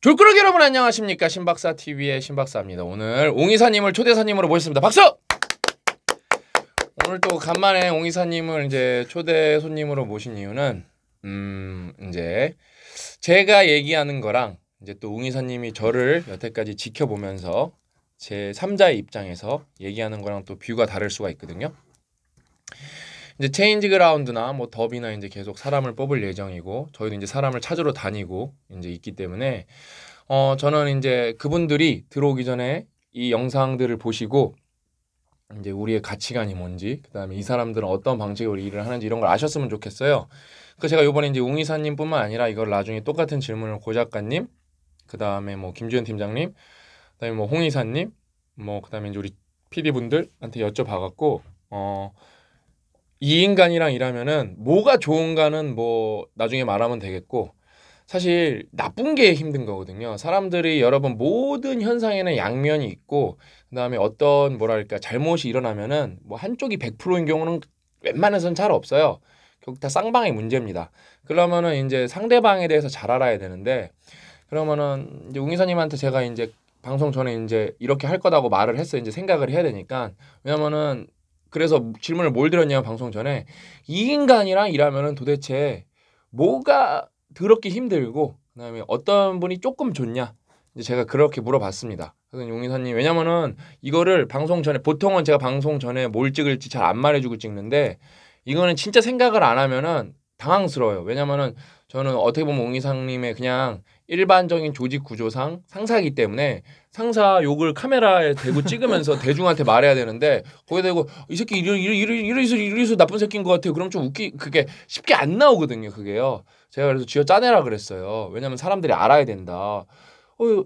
졸꾸러기 여러분 안녕하십니까? 신박사 TV의 신박사입니다. 오늘 옹이사님을 초대사님으로 모셨습니다. 박수! 오늘 또 간만에 옹이사님을 이제 초대 손님으로 모신 이유는 이제 제가 얘기하는 거랑 이제 또 옹이사님이 저를 여태까지 지켜보면서 제 3자의 입장에서 얘기하는 거랑 또 뷰가 다를 수가 있거든요. 이제 체인지 그라운드나 뭐 더비나 이제 계속 사람을 뽑을 예정이고 저희도 이제 사람을 찾으러 다니고 이제 있기 때문에 저는 이제 그분들이 들어오기 전에 이 영상들을 보시고 이제 우리의 가치관이 뭔지 그다음에 이 사람들은 어떤 방식으로 일을 하는지 이런 걸 아셨으면 좋겠어요. 그래서 제가 이번에 이제 웅이사님뿐만 아니라 이걸 나중에 똑같은 질문을 고 작가님, 그다음에 뭐 김주현 팀장님, 그다음에 뭐 홍이사님, 뭐 그다음에 이제 우리 PD 분들한테 여쭤봐갖고 이 인간이랑 일하면은 뭐가 좋은가는 뭐 나중에 말하면 되겠고 사실 나쁜 게 힘든 거거든요. 사람들이 여러분 모든 현상에는 양면이 있고 그다음에 어떤 뭐랄까 잘못이 일어나면은 뭐 한쪽이 100%인 경우는 웬만해서는 잘 없어요. 결국 다 쌍방의 문제입니다. 그러면은 이제 상대방에 대해서 잘 알아야 되는데 그러면은 이제 웅이사님한테 제가 이제 방송 전에 이제 이렇게 할 거다고 말을 했어요. 이제 생각을 해야 되니까 왜냐면은 그래서 질문을 뭘 드렸냐면 방송 전에 이 인간이랑 일하면은 도대체 뭐가 더럽게 힘들고 그다음에 어떤 분이 조금 좋냐 이제 제가 그렇게 물어봤습니다. 그래서 용인사님 왜냐면은 이거를 방송 전에 보통은 제가 방송 전에 뭘 찍을지 잘 안 말해주고 찍는데 이거는 진짜 생각을 안 하면은 당황스러워요. 왜냐면은 저는 어떻게 보면 옹이상님의 그냥 일반적인 조직 구조상 상사이기 때문에 상사 욕을 카메라에 대고 찍으면서 대중한테 말해야 되는데 거기에 대고 이 새끼 이래서 나쁜 새끼인 것 같아요. 그럼 좀 그게 쉽게 안 나오거든요. 그게요. 제가 그래서 쥐어 짜내라 그랬어요. 왜냐면 사람들이 알아야 된다.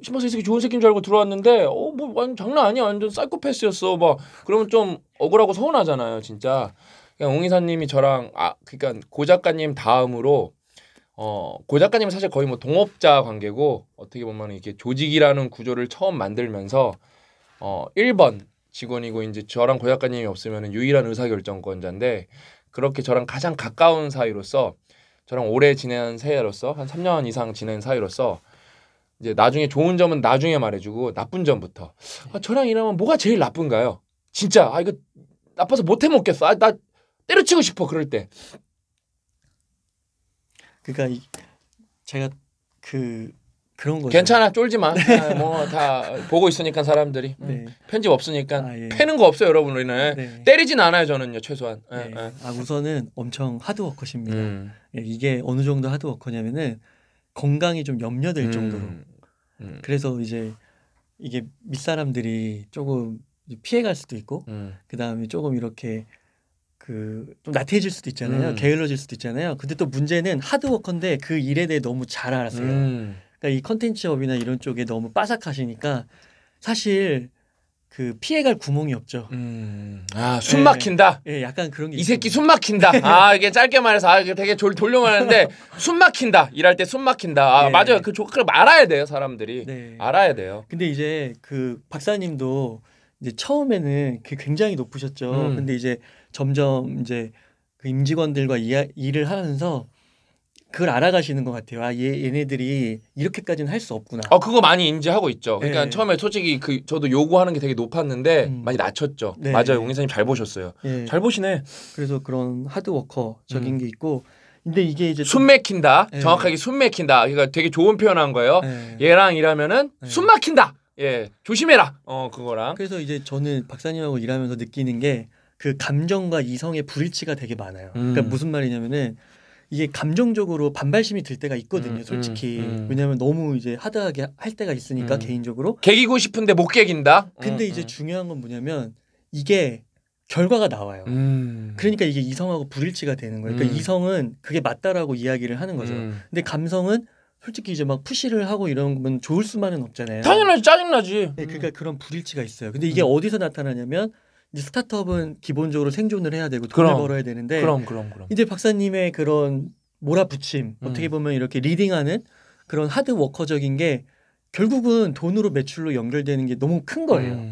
신박사 이 새끼 좋은 새끼인 줄 알고 들어왔는데 뭐 완전 장난 아니야. 완전 사이코패스였어. 막 그러면 좀 억울하고 서운하잖아요. 진짜. 그냥 옹이사님이 저랑 그러니까 고 작가님 다음으로 고 작가님은 사실 거의 뭐 동업자 관계고 어떻게 보면 이렇게 조직이라는 구조를 처음 만들면서 1번 직원이고 이제 저랑 고 작가님이 없으면 유일한 의사결정권자인데 그렇게 저랑 가장 가까운 사이로서 저랑 오래 지낸 사이로서 한 3년 이상 지낸 사이로서 이제 나중에 좋은 점은 나중에 말해주고 나쁜 점부터 저랑 일하면 뭐가 제일 나쁜가요? 진짜 이거 나빠서 못 해먹겠어. 나 때려치고 싶어 그럴 때. 그러니까 제가 그런 거죠. 괜찮아 쫄지 마. 뭐 다 보고 있으니까 사람들이 편집 없으니까 예. 패는 거 없어요 여러분 우리는. 네. 때리진 않아요 저는요 최소한. 네. 우선은 엄청 하드워커십니다. 이게 어느 정도 하드워커냐면은 건강이 좀 염려될 정도로. 그래서 이제 이게 윗사람들이 조금 피해갈 수도 있고 그 다음에 조금 이렇게 좀 나태해질 수도 있잖아요. 게을러질 수도 있잖아요. 근데 또 문제는 하드워커인데 그 일에 대해 너무 잘 알았어요. 그러니까 이 컨텐츠업이나 이런 쪽에 너무 빠삭하시니까 사실 그 피해갈 구멍이 없죠. 숨 막힌다. 예, 약간 그런 게 이 새끼 숨 막힌다. 이게 짧게 말해서 이게 되게 돌려 말하는데 숨 막힌다. 일할 때 숨 막힌다. 맞아요. 그걸 알아야 돼요 사람들이. 네. 알아야 돼요. 근데 이제 그 박사님도 이제 처음에는 굉장히 높으셨죠. 근데 이제 점점 이제 그 임직원들과 일을 하면서 그걸 알아가시는 것 같아요. 얘네들이 이렇게까지는 할 수 없구나. 그거 많이 인지하고 있죠. 그러니까 네. 처음에 솔직히 저도 요구하는 게 되게 높았는데 많이 낮췄죠. 네. 맞아요. 옹이사님 잘 보셨어요. 네. 잘 보시네. 그래서 그런 하드워커적인 게 있고, 근데 이게 이제 숨 막힌다. 네. 정확하게 숨 막힌다. 그러니까 되게 좋은 표현한 거예요. 네. 얘랑 일하면은 숨 막힌다. 예, 조심해라. 그거랑. 그래서 이제 저는 박사님하고 일하면서 느끼는 게 그 감정과 이성의 불일치가 되게 많아요. 그러니까 무슨 말이냐면은 이게 감정적으로 반발심이 들 때가 있거든요, 솔직히. 왜냐하면 너무 이제 하드하게 할 때가 있으니까 개인적으로. 개기고 싶은데 못 개긴다. 근데 이제 중요한 건 뭐냐면 이게 결과가 나와요. 그러니까 이게 이성하고 불일치가 되는 거예요. 그러니까 이성은 그게 맞다라고 이야기를 하는 거죠. 근데 감성은 솔직히 이제 막 푸시를 하고 이러면 좋을 수만은 없잖아요. 당연하지, 짜증나지. 네, 그러니까 그런 불일치가 있어요. 근데 이게 어디서 나타나냐면 이제 스타트업은 기본적으로 생존을 해야 되고 돈을 벌어야 되는데 그럼. 이제 박사님의 그런 몰아붙임 어떻게 보면 이렇게 리딩하는 그런 하드워커적인 게 결국은 돈으로 매출로 연결되는 게 너무 큰 거예요.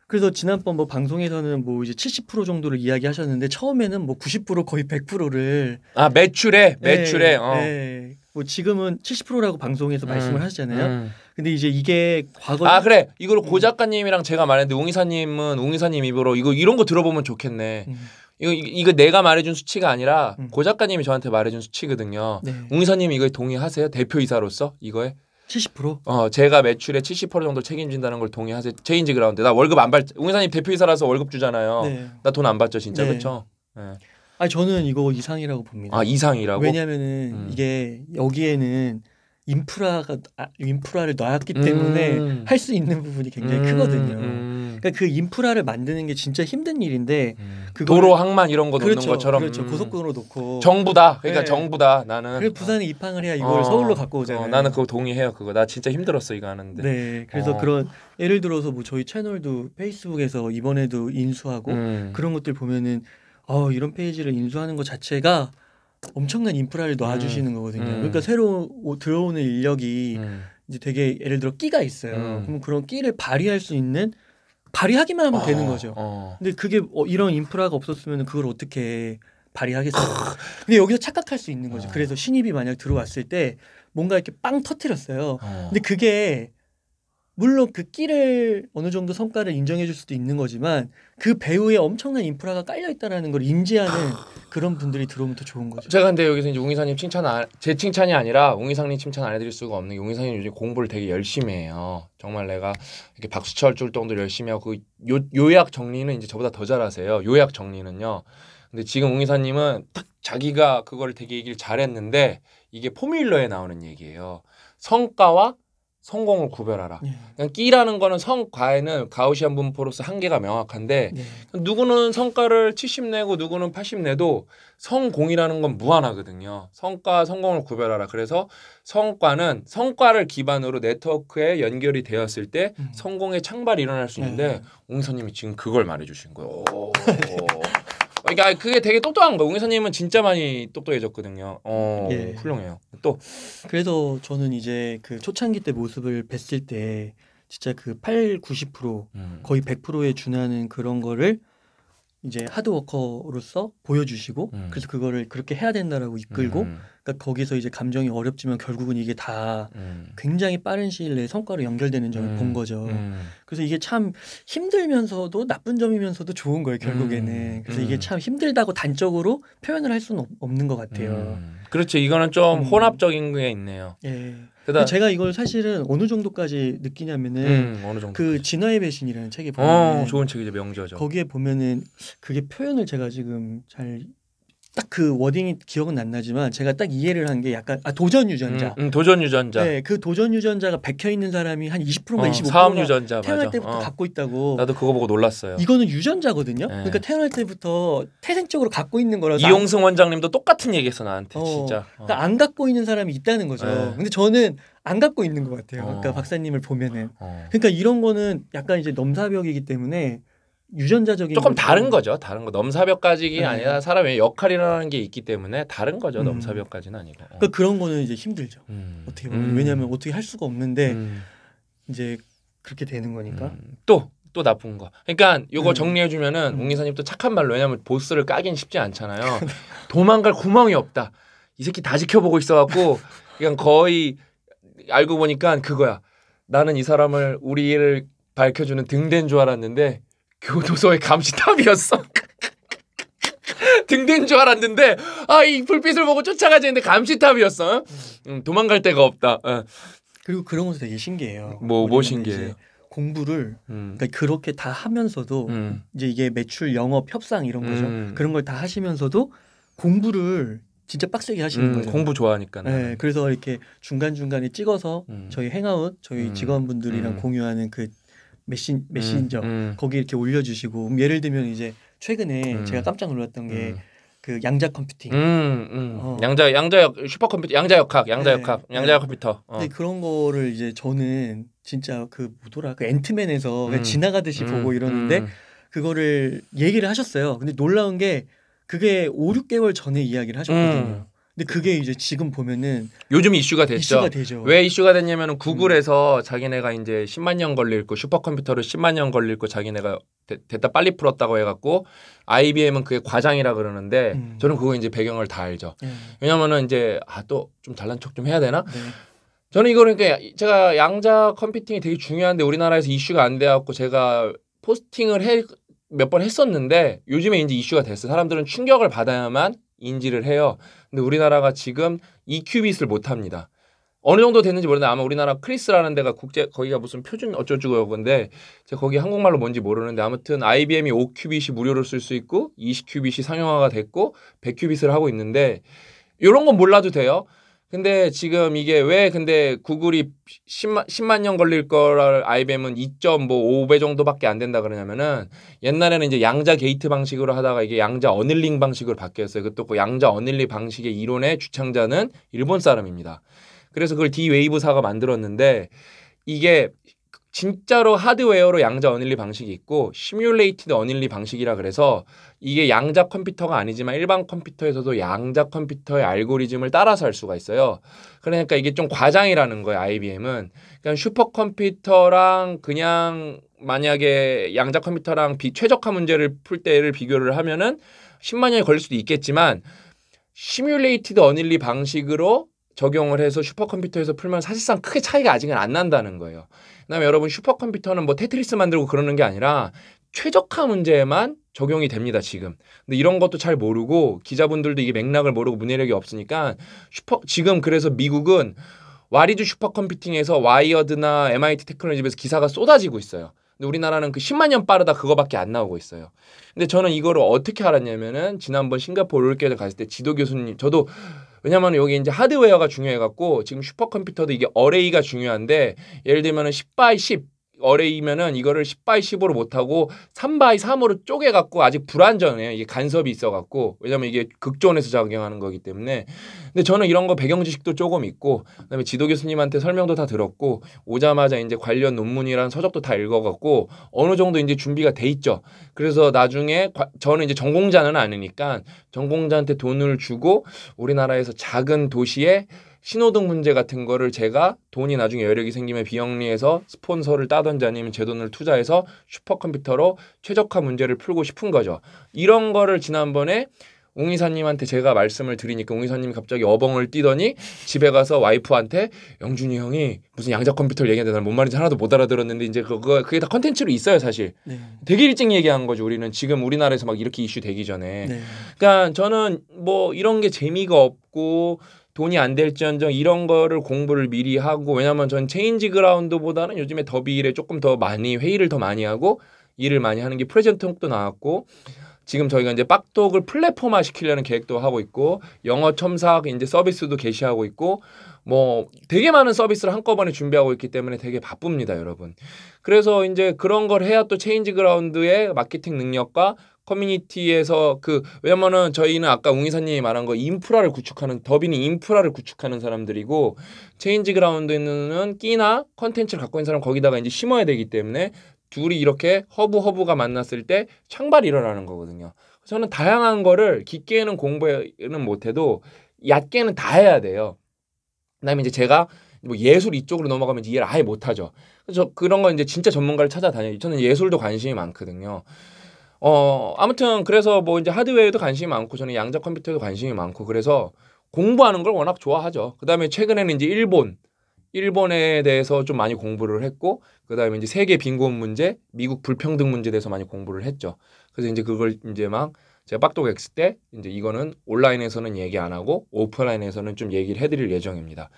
그래서 지난번 뭐 방송에서는 뭐 이제 70% 정도를 이야기하셨는데 처음에는 뭐 90% 거의 100%를 매출에 네. 뭐 지금은 70%라고 방송에서 말씀을 하시잖아요. 근데 이제 이게 과거 아 그래 이걸 고 작가님이랑 제가 말했는데 웅이사님 입으로 이런 거 들어보면 좋겠네. 이거 내가 말해준 수치가 아니라 고 작가님이 저한테 말해준 수치거든요. 네. 웅이사님 이거에 동의하세요? 대표이사로서 이거에? 70%? 제가 매출의 70% 정도 책임진다는 걸 동의하세요? 체인지 그라운드. 나 월급 안 받. 웅이사님 대표이사라서 월급 주잖아요. 네. 나 돈 안 받죠 진짜 네. 그렇죠? 네. 아니 저는 이거 이상이라고 봅니다. 아 이상이라고? 왜냐면은 이게 여기에는 인프라를 놨기 때문에 할 수 있는 부분이 굉장히 크거든요. 그러니까 그 인프라를 만드는 게 진짜 힘든 일인데 도로 항만 이런 거 놓는 그렇죠, 것처럼 그렇죠. 고속도로 놓고 정부다. 그러니까 네. 정부다. 나는 그래서 부산에 입항을 해야 이걸 서울로 갖고 오잖아요. 나는 그거 동의해요. 그거 나 진짜 힘들었어 이거 하는데. 네, 그래서 그런 예를 들어서 뭐 저희 채널도 페이스북에서 이번에도 인수하고 그런 것들 보면은 이런 페이지를 인수하는 것 자체가 엄청난 인프라를 놔주시는 거거든요. 그러니까 새로 들어오는 인력이 이제 되게 예를 들어 끼가 있어요. 그럼 그런 끼를 발휘할 수 있는 발휘하기만 하면 되는 거죠. 근데 그게 이런 인프라가 없었으면 그걸 어떻게 발휘하겠어요. 근데 여기서 착각할 수 있는 거죠. 그래서 신입이 만약 들어왔을 때 뭔가 이렇게 빵 터뜨렸어요. 근데 그게 물론 그 끼를 어느 정도 성과를 인정해 줄 수도 있는 거지만 그 배우에 엄청난 인프라가 깔려 있다라는 걸 인지하는 그런 분들이 들어오면 더 좋은 거죠. 제가 근데 여기서 이제 웅이사님 제 칭찬이 아니라 웅이사님 칭찬 안 해드릴 수가 없는 게 웅이사님 요즘 공부를 되게 열심히 해요. 정말 내가 이렇게 박수쳐 줄 정도로 열심히 하고 요약 정리는 이제 저보다 더 잘하세요. 요약 정리는요. 근데 지금 웅이사님은 딱 자기가 그걸 되게 얘기를 잘했는데 이게 포뮬러에 나오는 얘기예요. 성과와 성공을 구별하라. 그러니까 끼라는 거는 성과에는 가우시안 분포로서 한계가 명확한데 누구는 성과를 70 내고 누구는 80 내도 성공이라는 건 무한하거든요. 성과, 성공을 구별하라. 그래서 성과는 성과를 기반으로 네트워크에 연결이 되었을 때 성공의 창발이 일어날 수 있는데 웅이사님이 지금 그걸 말해주신 거예요. 그러니까 그게 되게 똑똑한 거예요. 웅이사님은 진짜 많이 똑똑해졌거든요. 훌륭해요. 또 그래서 저는 이제 그 초창기 때 모습을 뵀을 때 진짜 그 80-90% 거의 100%에 준하는 그런 거를 이제 하드워커로서 보여주시고 그래서 그거를 그렇게 해야 된다라고 이끌고 그러니까 거기서 이제 감정이 어렵지만 결국은 이게 다 굉장히 빠른 시일 내에 성과로 연결되는 점을 본 거죠. 그래서 이게 참 힘들면서도 나쁜 점이면서도 좋은 거예요 결국에는. 그래서 이게 참 힘들다고 단적으로 표현을 할 수는 없는 것 같아요. 그렇죠. 이거는 좀 혼합적인 게 있네요. 예. 제가 이걸 사실은 어느 정도까지 느끼냐면은 어느 정도. 그 진화의 배신이라는 책에 보면 좋은 책이죠. 명저죠. 거기에 보면은 그게 표현을 제가 지금 잘 딱 그 워딩이 기억은 안 나지만 제가 딱 이해를 한 게 약간 도전 유전자. 도전 유전자. 네, 그 도전 유전자가 백혀 있는 사람이 한 20%가 25%가 사업 유전자 태어날 맞아. 때부터 갖고 있다고. 나도 그거 보고 놀랐어요. 이거는 유전자거든요. 그러니까 태어날 때부터 태생적으로 갖고 있는 거라서. 이용승 원장님도 똑같은 얘기했어 나한테 진짜. 그러니까 안 갖고 있는 사람이 있다는 거죠. 근데 저는 안 갖고 있는 것 같아요. 그러니까 박사님을 보면은. 그러니까 이런 거는 약간 이제 넘사벽이기 때문에. 유전자적인 조금 다른 거죠. 다른 거 넘사벽까지가 아니라 사람의 역할이라는 게 있기 때문에 다른 거죠. 넘사벽까지는 아니고. 그러니까 그런 거는 이제 힘들죠. 어떻게 보면 왜냐하면 어떻게 할 수가 없는데 이제 그렇게 되는 거니까. 또 나쁜 거. 그러니까 요거 정리해 주면은 웅이사님 또 착한 말로 왜냐면 보스를 까긴 쉽지 않잖아요. 도망갈 구멍이 없다. 이 새끼 다 지켜보고 있어갖고 그냥 거의 알고 보니까 그거야. 나는 이 사람을 우리를 밝혀주는 등대인 줄 알았는데. 교도소의 감시탑이었어. 등대인 줄 알았는데 이 불빛을 보고 쫓아가지 했는데 감시탑이었어. 도망갈 데가 없다. 그리고 그런 것도 되게 신기해요. 뭐 신기해요? 공부를 그러니까 그렇게 다 하면서도 이제 이게 매출 영업 협상 이런 거죠. 그런 걸 다 하시면서도 공부를 진짜 빡세게 하시는 거죠. 공부 좋아하니까. 네, 그래서 이렇게 중간중간에 찍어서 저희 행아웃 저희 직원분들이랑 공유하는 그 메신저 거기 이렇게 올려주시고 예를 들면 이제 최근에 제가 깜짝 놀랐던 게 그 양자 컴퓨팅, 양자역 슈퍼컴퓨터, 양자역학 컴퓨터. 근데 그런 거를 이제 저는 진짜 그 뭐더라 그 앤트맨에서 그냥 지나가듯이 보고 이러는데 그거를 얘기를 하셨어요. 근데 놀라운 게 그게 5-6개월 전에 이야기를 하셨거든요. 근데 그게 이제 지금 보면은 요즘 이슈가 됐죠. 이슈가 되죠. 왜 이슈가 됐냐면은 구글에서 자기네가 이제 10만 년 걸릴 거 슈퍼컴퓨터를 10만 년 걸릴 거 자기네가 됐다 빨리 풀었다고 해갖고 IBM은 그게 과장이라 그러는데 저는 그거 이제 배경을 다 알죠. 왜냐면은 이제 또 좀 잘난 척 좀 해야 되나? 네. 저는 이거는 그러니까 제가 양자 컴퓨팅이 되게 중요한데 우리나라에서 이슈가 안 돼갖고 제가 포스팅을 몇 번 했었는데 요즘에 이제 이슈가 됐어요. 사람들은 충격을 받아야만 인지를 해요. 근데 우리나라가 지금 EQ빗을 못 합니다. 어느 정도 됐는지 모르는데 아마 우리나라 크리스라는 데가 거기가 무슨 표준 어쩌고저쩌고 건데 제가 거기 한국말로 뭔지 모르는데 아무튼 IBM이 5큐빗이 무료로 쓸 수 있고 20큐빗이 상용화가 됐고 100큐빗을 하고 있는데 이런 건 몰라도 돼요. 근데 지금 이게 왜 근데 구글이 10만 년 걸릴 거를 IBM은 2.5배 정도밖에 안 된다 그러냐면은 옛날에는 이제 양자 게이트 방식으로 하다가 이게 양자 어닐링 방식으로 바뀌었어요. 그것도 그 양자 어닐링 방식의 이론의 주창자는 일본 사람입니다. 그래서 그걸 D-웨이브사가 만들었는데 이게 진짜로 하드웨어로 양자 어닐리 방식이 있고 시뮬레이티드 어닐리 방식이라 그래서 이게 양자 컴퓨터가 아니지만 일반 컴퓨터에서도 양자 컴퓨터의 알고리즘을 따라서 할 수가 있어요. 그러니까 이게 좀 과장이라는 거예요. IBM은. 그러니까 슈퍼컴퓨터랑 그냥 만약에 양자 컴퓨터랑 최적화 문제를 풀 때를 비교를 하면은 10만 년이 걸릴 수도 있겠지만 시뮬레이티드 어닐리 방식으로 적용을 해서 슈퍼컴퓨터에서 풀면 사실상 크게 차이가 아직은 안 난다는 거예요. 그다음에 여러분 슈퍼컴퓨터는 뭐 테트리스 만들고 그러는 게 아니라 최적화 문제에만 적용이 됩니다, 지금. 근데 이런 것도 잘 모르고 기자분들도 이게 맥락을 모르고 문해력이 없으니까 지금 그래서 미국은 와리즈 슈퍼컴퓨팅에서 와이어드나 MIT 테크놀로지에서 기사가 쏟아지고 있어요. 근데 우리나라는 그 10만 년 빠르다 그거밖에 안 나오고 있어요. 근데 저는 이거를 어떻게 알았냐면은 지난번 싱가포르 올림픽에 갔을 때 지도 교수님 저도 왜냐면 여기 이제 하드웨어가 중요해갖고 지금 슈퍼컴퓨터도 이게 어레이가 중요한데 예를 들면은 10x10 어레이면은 이거를 10x10으로 못하고 3x3으로 쪼개갖고 아직 불안전해요. 이게 간섭이 있어갖고 왜냐면 이게 극존에서 작용하는 거기 때문에. 근데 저는 이런 거 배경 지식도 조금 있고 그다음에 지도 교수님한테 설명도 다 들었고 오자마자 이제 관련 논문이랑 서적도 다 읽어갖고 어느 정도 이제 준비가 돼 있죠. 그래서 나중에 저는 이제 전공자는 아니니까 전공자한테 돈을 주고 우리나라에서 작은 도시에 신호등 문제 같은 거를 제가 돈이 나중에 여력이 생기면 비영리에서 스폰서를 따든지 아니면 제 돈을 투자해서 슈퍼컴퓨터로 최적화 문제를 풀고 싶은 거죠. 이런 거를 지난번에 웅 이사님한테 제가 말씀을 드리니까 웅 이사님이 갑자기 어벙을 뛰더니 집에 가서 와이프한테 영준이 형이 무슨 양자 컴퓨터를 얘기하는데 나는 뭔 말인지 하나도 못 알아들었는데 이제 그게 다 컨텐츠로 있어요 사실. 네. 되게 일찍 얘기한 거죠. 우리는 지금 우리나라에서 막 이렇게 이슈 되기 전에. 네. 그러니까 저는 뭐 이런 게 재미가 없고 돈이 안 될지언정 이런 거를 공부를 미리 하고 왜냐면 전 체인지 그라운드보다는 요즘에 더비일에 조금 더 많이 회의를 더 많이 하고 일을 많이 하는 게 프레젠트 톡도 나왔고 지금 저희가 이제 빡독을 플랫폼화 시키려는 계획도 하고 있고 영어 첨삭 이제 서비스도 개시하고 있고 뭐 되게 많은 서비스를 한꺼번에 준비하고 있기 때문에 되게 바쁩니다, 여러분. 그래서 이제 그런 걸 해야 또 체인지 그라운드의 마케팅 능력과 커뮤니티에서 왜냐면은 저희는 아까 웅 이사님이 말한 거 인프라를 구축하는 더비는 인프라를 구축하는 사람들이고 체인지 그라운드는 끼나 컨텐츠를 갖고 있는 사람 거기다가 이제 심어야 되기 때문에 둘이 이렇게 허브가 만났을 때 창발이 일어나는 거거든요. 저는 다양한 거를 깊게는 공부는 못해도 얕게는 다 해야 돼요. 그다음에 이제 제가 뭐 예술 이쪽으로 넘어가면 이해를 아예 못하죠. 그래서 그런 건 이제 진짜 전문가를 찾아다녀요. 저는 예술도 관심이 많거든요. 아무튼 그래서 뭐 이제 하드웨어에도 관심이 많고 저는 양자 컴퓨터에도 관심이 많고 그래서 공부하는 걸 워낙 좋아하죠. 그다음에 최근에는 이제 일본에 대해서 좀 많이 공부를 했고 그다음에 이제 세계 빈곤 문제, 미국 불평등 문제에 대해서 많이 공부를 했죠. 그래서 이제 그걸 이제 막 제가 빡독 X 때 이제 이거는 온라인에서는 얘기 안 하고 오프라인에서는 좀 얘기를 해드릴 예정입니다.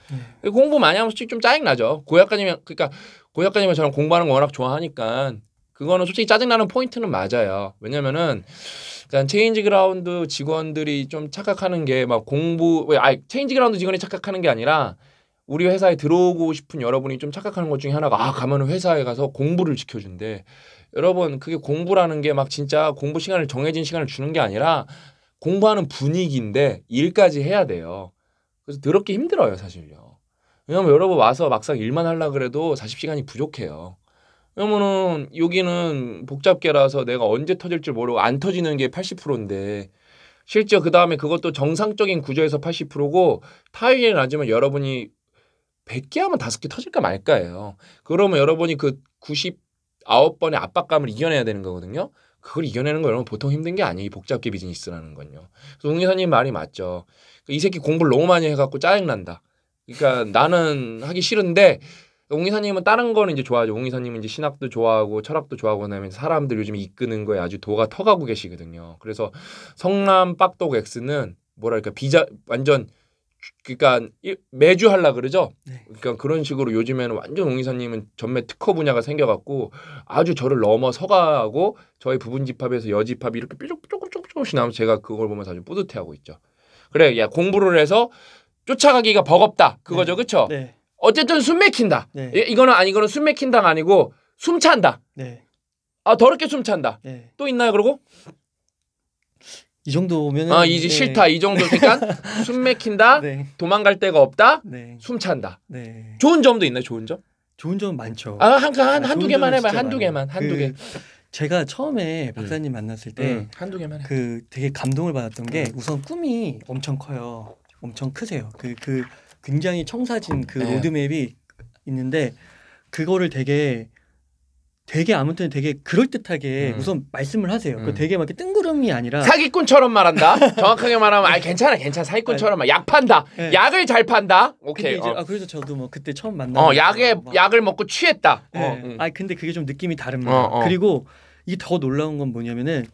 공부 많이 하면 솔직히 좀 짜증 나죠. 고약가님은 저는 공부하는 거 워낙 좋아하니까 그거는 솔직히 짜증나는 포인트는 맞아요. 왜냐면은 일단 체인지 그라운드 직원들이 좀 착각하는 게 막 체인지 그라운드 직원이 착각하는 게 아니라 우리 회사에 들어오고 싶은 여러분이 좀 착각하는 것 중에 하나가 가면은 회사에 가서 공부를 시켜준대. 여러분 그게 공부라는 게 막 진짜 공부 시간을 정해진 시간을 주는 게 아니라 공부하는 분위기인데 일까지 해야 돼요. 그래서 더럽게 힘들어요 사실요. 왜냐면 여러분 와서 막상 일만 하려고 그래도 40시간이 부족해요. 왜냐면은 여기는 복잡계라서 내가 언제 터질 줄 모르고 안 터지는 게 80%인데 실제 그 다음에 그것도 정상적인 구조에서 80%고 타율이 낮으면 여러분이 100개 하면 5개 터질까 말까예요. 그러면 여러분이 그 99번의 압박감을 이겨내야 되는 거거든요. 그걸 이겨내는 거 여러분 보통 힘든 게 아니에요. 복잡계 비즈니스라는 건요. 그래서 웅 이사님 말이 맞죠. 이 새끼 공부를 너무 많이 해갖고 짜증난다. 그러니까 나는 하기 싫은데 웅 이사님은 다른 거는 이제 좋아하죠. 웅 이사님은 이제 신학도 좋아하고 철학도 좋아하고 그다음에 사람들 요즘 이끄는 거에 아주 도가 터가고 계시거든요. 그래서 성남 빡독 X는 뭐랄까 비자 완전 그러니까 매주 하려 그러죠. 네. 그러니까 그런 식으로 요즘에는 완전 웅 이사님은 전매 특허 분야가 생겨갖고 아주 저를 넘어서가고 저희 부분 집합에서 여집합이 이렇게 조금씩 나오면 제가 그걸 보면서 아주 뿌듯해하고 있죠. 그래, 야 공부를 해서 쫓아가기가 버겁다. 그거죠, 네. 그렇죠? 네. 어쨌든 숨 막힌다. 네. 이거는 숨 막힌다가 아니고 숨 찬다. 네. 아 더럽게 숨 찬다. 네. 또 있나요, 그러고? 이 정도면 이제 싫다. 이 정도 그러니까 숨 막힌다. 네. 도망갈 데가 없다. 네. 숨 찬다. 네. 좋은 점도 있나요, 좋은 점? 좋은 점 많죠. 한두 개만 좋은 해봐. 점은 한두 진짜 개만. 많아요. 한두 개. 제가 처음에 박사님 만났을 때 한두 개만 해. 되게 감동을 받았던 게 우선 꿈이 엄청 커요. 엄청 크세요. 그 굉장히 청사진 그 네. 로드맵이 있는데 그거를 되게 아무튼 되게 그럴듯하게 우선 말씀을 하세요. 그 되게 막 이렇게 뜬구름이 아니라 사기꾼처럼 말한다. 정확하게 말하면 괜찮아. 사기꾼처럼 말. 약 판다. 네. 약을 잘 판다. 오케이. 근데 이제 그래서 저도 뭐 그때 처음 만나 약을 먹고 취했다. 네. 근데 그게 좀 느낌이 다릅니다. 그리고 이게 더 놀라운 건 뭐냐면은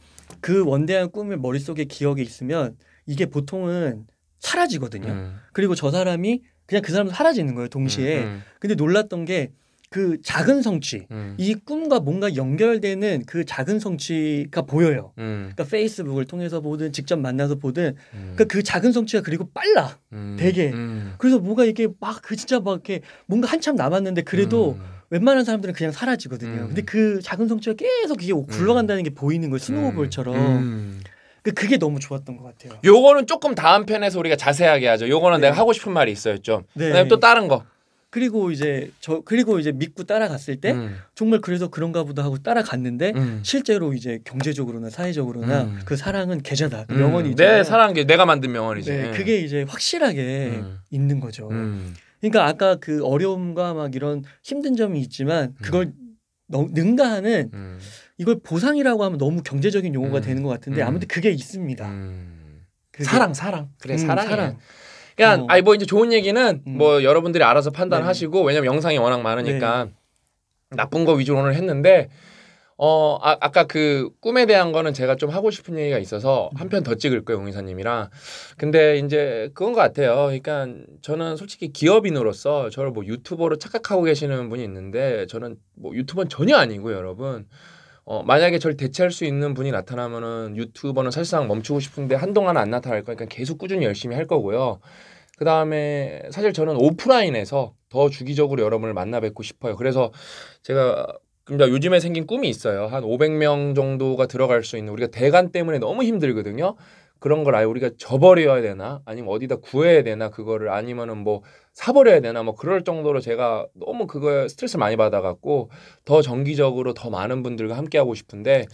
그 원대한 꿈을 머릿속에 기억에 있으면 이게 보통은 사라지거든요. 그리고 저 사람이 그냥 그 사람도 사라지는 거예요, 동시에. 근데 놀랐던 게 그 작은 성취, 이 꿈과 뭔가 연결되는 그 작은 성취가 보여요. 그러니까 페이스북을 통해서 보든 직접 만나서 보든 그러니까 그 작은 성취가 그리고 빨라. 되게. 그래서 뭐가 이게 막 그 진짜 막 이렇게 뭔가 한참 남았는데 그래도 웬만한 사람들은 그냥 사라지거든요. 근데 그 작은 성취가 계속 이게 굴러간다는 게 보이는 거예요. 스노우볼처럼. 그게 너무 좋았던 것 같아요. 요거는 조금 다음 편에서 우리가 자세하게 하죠. 요거는 내가 하고 싶은 말이 있어요, 좀. 네. 그다음에 또 다른 거. 그리고 이제 믿고 따라갔을 때 정말 그래서 그런가 보다 하고 따라갔는데 실제로 이제 경제적으로나 사회적으로나 그 사랑은 계좌다. 그 명언이 있잖아요. 내 사랑한 게 내가 만든 명언이지. 네, 그게 이제 확실하게 있는 거죠. 그러니까 아까 그 어려움과 막 이런 힘든 점이 있지만 그걸 능가하는 이걸 보상이라고 하면 너무 경제적인 용어가 되는 것 같은데 아무튼 그게 있습니다. 그게. 사랑. 그래, 사랑. 그러니까 뭐 이제 좋은 얘기는 뭐 여러분들이 알아서 판단하시고 왜냐면 영상이 워낙 많으니까 나쁜 거 위주로 오늘 했는데 아까 그 꿈에 대한 거는 제가 좀 하고 싶은 얘기가 있어서 한 편 더 찍을 거예요, 웅 이사님이랑. 근데 이제 그건 것 같아요. 그러니까 저는 솔직히 기업인으로서 저를 뭐 유튜버로 착각하고 계시는 분이 있는데 저는 뭐 유튜버는 전혀 아니고요, 여러분. 만약에 저를 대체할 수 있는 분이 나타나면은 유튜버는 사실상 멈추고 싶은데 한동안은 안 나타날 거니까 계속 꾸준히 열심히 할 거고요. 그 다음에 사실 저는 오프라인에서 더 주기적으로 여러분을 만나 뵙고 싶어요. 그래서 제가 요즘에 생긴 꿈이 있어요. 한 500명 정도가 들어갈 수 있는, 우리가 대관 때문에 너무 힘들거든요. 그런 걸 아예 우리가 줘버려야 되나 아니면 어디다 구해야 되나, 그거를 아니면은 뭐 사버려야 되나, 뭐 그럴 정도로 제가 너무 그거에 스트레스를 많이 받아갖고 더 정기적으로 더 많은 분들과 함께 하고 싶은데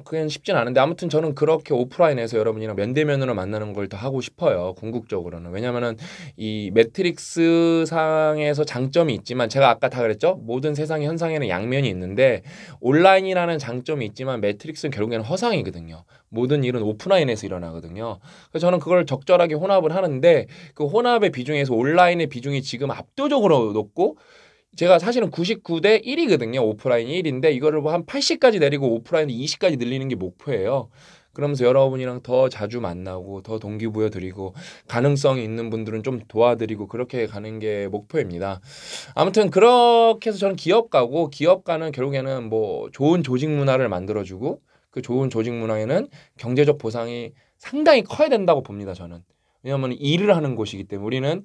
그게 쉽진 않은데, 아무튼 저는 그렇게 오프라인에서 여러분이랑 면대면으로 만나는 걸 더 하고 싶어요, 궁극적으로는. 왜냐면은 이 매트릭스 상에서 장점이 있지만 제가 아까 다 그랬죠, 모든 세상의 현상에는 양면이 있는데 온라인이라는 장점이 있지만 매트릭스는 결국에는 허상이거든요. 모든 일은 오프라인에서 일어나거든요. 그래서 저는 그걸 적절하게 혼합을 하는데 그 혼합의 비중에서 온라인의 비중이 지금 압도적으로 높고, 제가 사실은 99대 1이거든요. 오프라인이 1인데 이거를 뭐 한 80까지 내리고 오프라인 20까지 늘리는 게 목표예요. 그러면서 여러분이랑 더 자주 만나고 더 동기부여 드리고 가능성이 있는 분들은 좀 도와드리고 그렇게 가는 게 목표입니다. 아무튼 그렇게 해서 저는 기업가고, 기업가는 결국에는 뭐 좋은 조직 문화를 만들어주고 그 좋은 조직 문화에는 경제적 보상이 상당히 커야 된다고 봅니다, 저는. 왜냐하면 일을 하는 곳이기 때문에, 우리는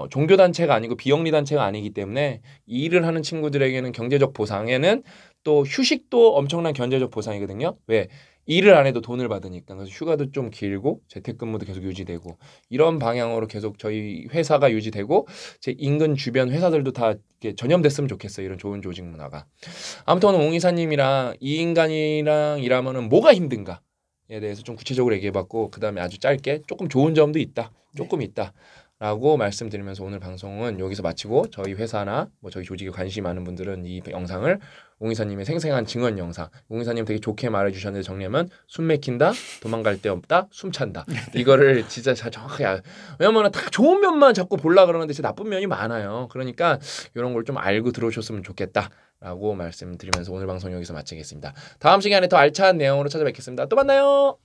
종교단체가 아니고 비영리단체가 아니기 때문에 이 일을 하는 친구들에게는 경제적 보상에는 또 휴식도 엄청난 경제적 보상이거든요. 왜? 일을 안 해도 돈을 받으니까. 그래서 휴가도 좀 길고 재택근무도 계속 유지되고 이런 방향으로 계속 저희 회사가 유지되고 제 인근 주변 회사들도 다 이렇게 전염됐으면 좋겠어요. 이런 좋은 조직 문화가. 아무튼 오늘 옹 이사님이랑 이 인간이랑 일하면은 뭐가 힘든가? 대해서 좀 구체적으로 얘기해봤고 그다음에 아주 짧게 조금 좋은 점도 있다. 조금 있다. 라고 말씀드리면서 오늘 방송은 여기서 마치고 저희 회사나 뭐 저희 조직에 관심이 많은 분들은 이 영상을 옹이사님의 생생한 증언 영상 옹이사님 되게 좋게 말해주셨는데 정리하면 숨 막힌다 도망갈 데 없다 숨 찬다 이거를 진짜 정확하게 왜냐면 다 좋은 면만 자꾸 보려 그러는데 진짜 나쁜 면이 많아요. 그러니까 이런 걸 좀 알고 들어오셨으면 좋겠다 라고 말씀드리면서 오늘 방송 여기서 마치겠습니다. 다음 시간에 더 알찬 내용으로 찾아뵙겠습니다. 또 만나요.